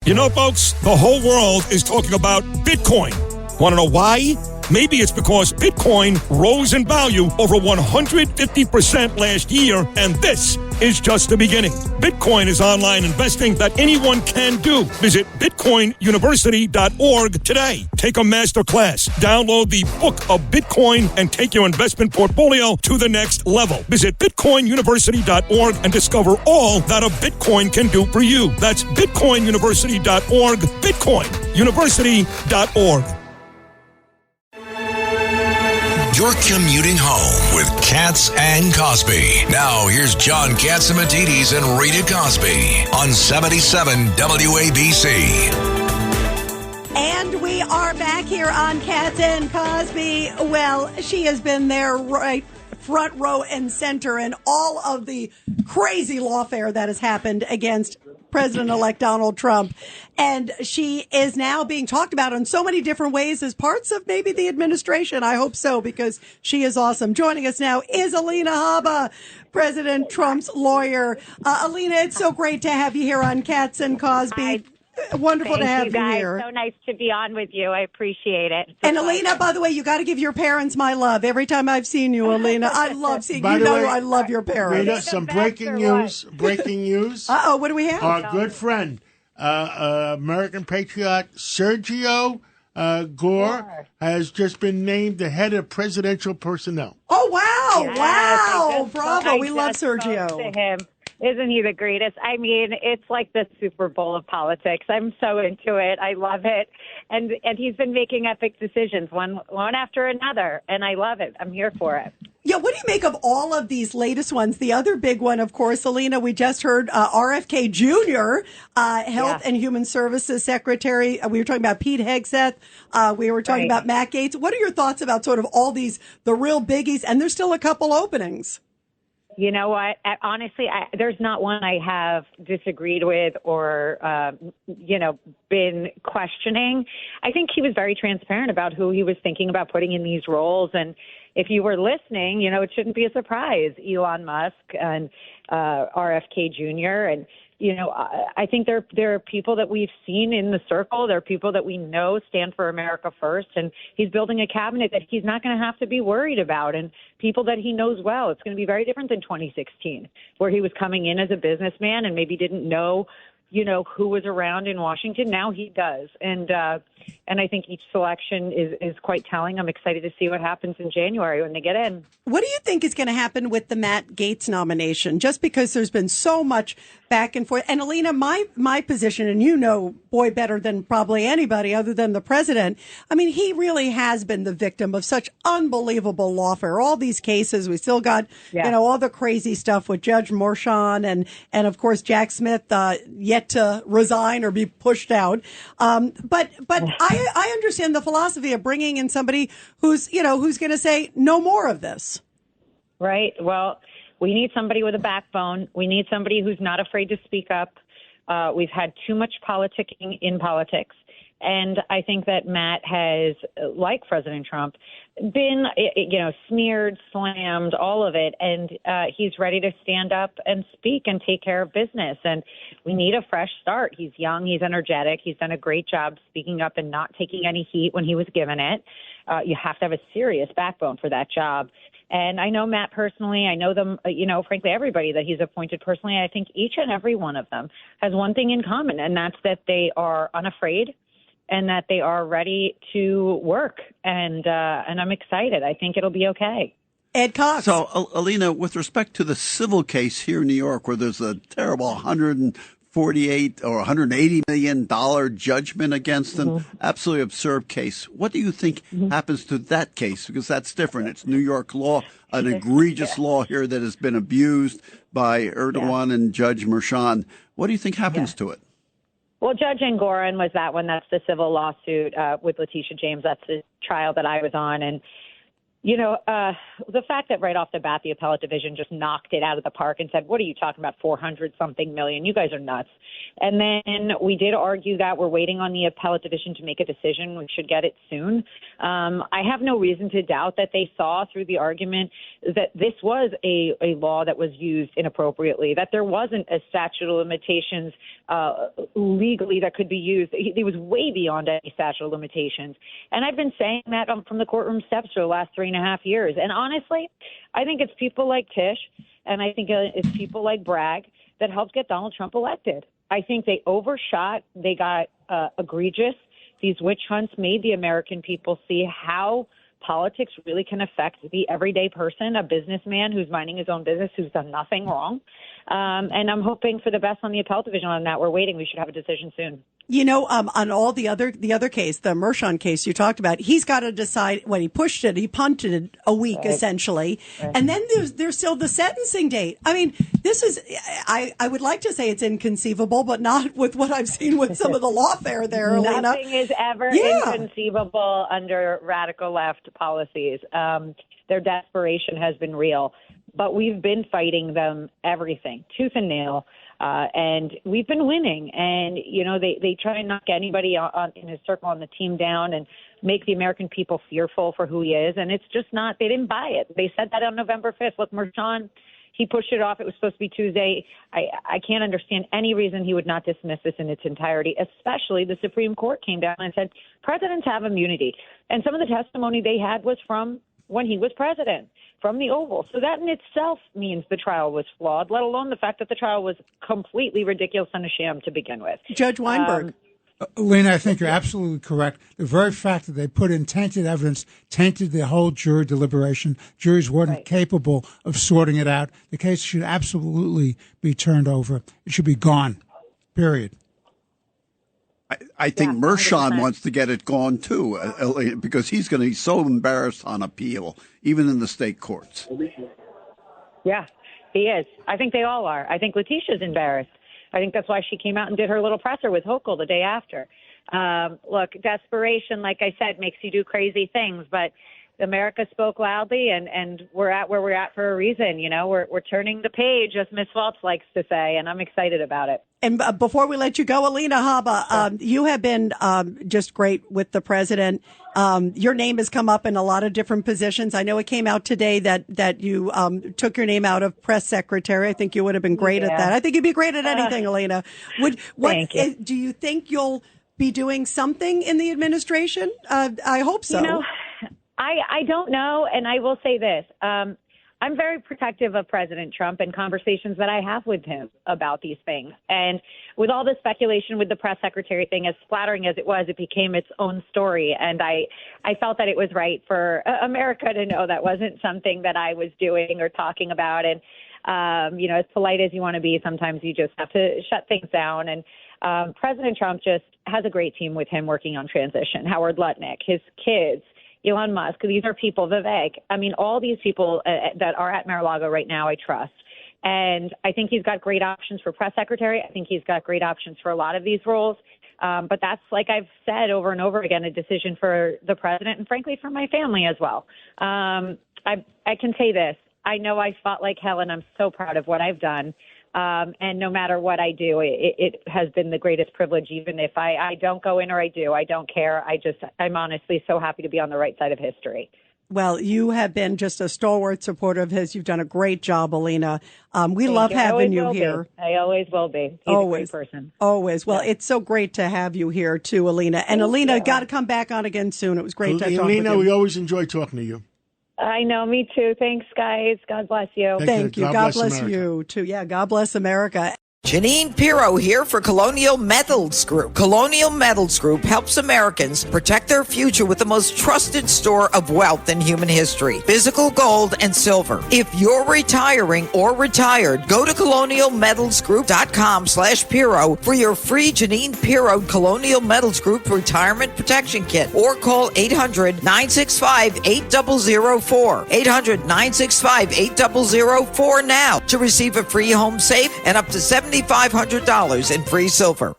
You know, folks, the whole world is talking about Bitcoin. Want to know why? Maybe it's because Bitcoin rose in value over 150% last year, and this is just the beginning. Bitcoin is online investing that anyone can do. Visit bitcoinuniversity.org today. Take a master class. Download the Book of Bitcoin and take your investment portfolio to the next level. Visit bitcoinuniversity.org and discover all that a Bitcoin can do for you. That's bitcoinuniversity.org, bitcoinuniversity.org. You're commuting home with Katz and Cosby. Now, here's John Catsimatidis and Rita Cosby on 77 WABC. And we are back here on Katz and Cosby. Well, she has been there right front row and center in all of the crazy lawfare that has happened against President-elect Donald Trump. And she is now being talked about in so many different ways as parts of maybe the administration. I hope so, because she is awesome. Joining us now is Alina Habba, President Trump's lawyer. Alina, it's so great to have you here on Katz and Cosby. Wonderful to have you here. So nice to be on with you. I appreciate it. And Alina, by the way, you got to give your parents my love. Every time I've seen you, Alina, I love seeing you. I love your parents. Rita, some breaking news. Breaking news. Uh-oh, what do we have? Our good friend, American patriot Sergio Gore has just been named the head of presidential personnel. Oh, wow. Yes, wow. Bravo. We love Sergio. To him. Isn't he the greatest? I mean, it's like the Super Bowl of politics. I'm so into it. I love it. And he's been making epic decisions, one after another. And I love it. I'm here for it. Yeah, what do you make of all of these latest ones? The other big one, of course, Alina, we just heard RFK Jr., Health and Human Services Secretary. We were talking about Pete Hegseth. We were talking about Matt Gaetz. What are your thoughts about sort of all these, the real biggies? And there's still a couple openings. You know what? Honestly, there's not one I have disagreed with or, been questioning. I think he was very transparent about who he was thinking about putting in these roles. And if you were listening, it shouldn't be a surprise. Elon Musk and RFK Jr. And, I think there are people that we've seen in the circle. There are people that we know stand for America first. And he's building a cabinet that he's not going to have to be worried about, and people that he knows well. It's going to be very different than 2016, where he was coming in as a businessman and maybe didn't know, who was around in Washington. Now he does. And I think each selection is quite telling. I'm excited to see what happens in January when they get in. What do you think is going to happen with the Matt Gaetz nomination? Just because there's been so much back and forth. And Alina, my position, and boy, better than probably anybody other than the president. I mean, he really has been the victim of such unbelievable lawfare. All these cases, we still got, all the crazy stuff with Judge Merchan and of course, Jack Smith, yet to resign or be pushed out. But I understand the philosophy of bringing in somebody who's going to say no more of this. Right. Well, we need somebody with a backbone. We need somebody who's not afraid to speak up. We've had too much politicking in politics. And I think that Matt has, like President Trump, been, smeared, slammed, all of it. And he's ready to stand up and speak and take care of business. And we need a fresh start. He's young. He's energetic. He's done a great job speaking up and not taking any heat when he was given it. You have to have a serious backbone for that job. And I know Matt personally. I know them, frankly, everybody that he's appointed personally. I think each and every one of them has one thing in common, and that's that they are unafraid and that they are ready to work. And I'm excited. I think it'll be okay. Ed Cox. So, Alina, with respect to the civil case here in New York, where there's a terrible 148 or $180 million judgment against them, absolutely absurd case. What do you think happens to that case? Because that's different. It's New York law, an egregious law here that has been abused by Erdogan and Judge Merchan. What do you think happens to it? Well, Judge Engoron was that one. That's the civil lawsuit with Letitia James. That's the trial that I was on. And The fact that right off the bat, the appellate division just knocked it out of the park and said, what are you talking about, 400-something million? You guys are nuts. And then we did argue that we're waiting on the appellate division to make a decision. We should get it soon. I have no reason to doubt that they saw through the argument that this was a law that was used inappropriately, that there wasn't a statute of limitations legally that could be used. It was way beyond any statute of limitations. And I've been saying that from the courtroom steps for the last 3.5 years. And honestly, I think it's people like Tish and I think it's people like Bragg that helped get Donald Trump elected. I think they overshot. They got egregious. These witch hunts made the American people see how politics really can affect the everyday person, a businessman who's minding his own business, who's done nothing wrong. And I'm hoping for the best on the appellate division on that. We're waiting. We should have a decision soon. On all the other case, the Mershon case you talked about, he's got to decide when he pushed it. He punted it a week, essentially. Right. And then there's still the sentencing date. I mean, this is, I would like to say it's inconceivable, but not with what I've seen with some of the lawfare there, Alina. Nothing is ever inconceivable under radical left policies. Their desperation has been real. But we've been fighting them everything, tooth and nail. And we've been winning. And, they try and knock anybody in his circle on the team down and make the American people fearful for who he is. And it's just not, they didn't buy it. They said that on November 5th. Look, Mershon, he pushed it off. It was supposed to be Tuesday. I can't understand any reason he would not dismiss this in its entirety, especially the Supreme Court came down and said presidents have immunity. And some of the testimony they had was from when he was president, from the Oval. So that in itself means the trial was flawed, let alone the fact that the trial was completely ridiculous and a sham to begin with. Judge Weinberg. Alina, I think you're absolutely correct. The very fact that they put in tainted evidence tainted the whole jury deliberation. Juries weren't capable of sorting it out. The case should absolutely be turned over. It should be gone, period. I think Mershon wants to get it gone, too, because he's going to be so embarrassed on appeal, even in the state courts. Yeah, he is. I think they all are. I think Letitia's embarrassed. I think that's why she came out and did her little presser with Hochul the day after. Look, desperation, like I said, makes you do crazy things, but America spoke loudly, and we're at where we're at for a reason. We're turning the page, as Miss Waltz likes to say, and I'm excited about it. And before we let you go, Alina Habba, you have been just great with the president. Your name has come up in a lot of different positions. I know it came out today that you took your name out of press secretary. I think you would have been great at that. I think you'd be great at anything, Alina. Thank you. Do you think you'll be doing something in the administration? I hope so. I don't know, and I will say this. I'm very protective of President Trump and conversations that I have with him about these things. And with all the speculation with the press secretary thing, as flattering as it was, it became its own story. And I felt that it was right for America to know that wasn't something that I was doing or talking about. And, as polite as you want to be, sometimes you just have to shut things down. And President Trump just has a great team with him working on transition. Howard Lutnick, his kids, Elon Musk, these are people, Vivek. I mean, all these people that are at Mar-a-Lago right now, I trust. And I think he's got great options for press secretary. I think he's got great options for a lot of these roles. But that's, like I've said over and over again, a decision for the president and, frankly, for my family as well. I can say this. I know I fought like hell, and I'm so proud of what I've done. And no matter what I do, it has been the greatest privilege, even if I don't go in or I do. I don't care. I'm honestly so happy to be on the right side of history. Well, you have been just a stalwart supporter of his. You've done a great job, Alina. We love having you here. I always will be. He's a great person. Always. Well, it's so great to have you here, too, Alina. And Alina, got to come back on again soon. It was great to talk with you. Alina, we always enjoy talking to you. I know, me too. Thanks, guys. God bless you. Thank you. God bless you, too. Yeah, God bless America. Janine Pirro here for Colonial Metals Group. Colonial Metals Group helps Americans protect their future with the most trusted store of wealth in human history, physical gold and silver. If you're retiring or retired, go to colonialmetalsgroup.com/Pirro for your free Janine Pirro Colonial Metals Group Retirement Protection Kit, or call 800-965-8004. 800-965-8004 now to receive a free home safe and up to $7,500 in free silver.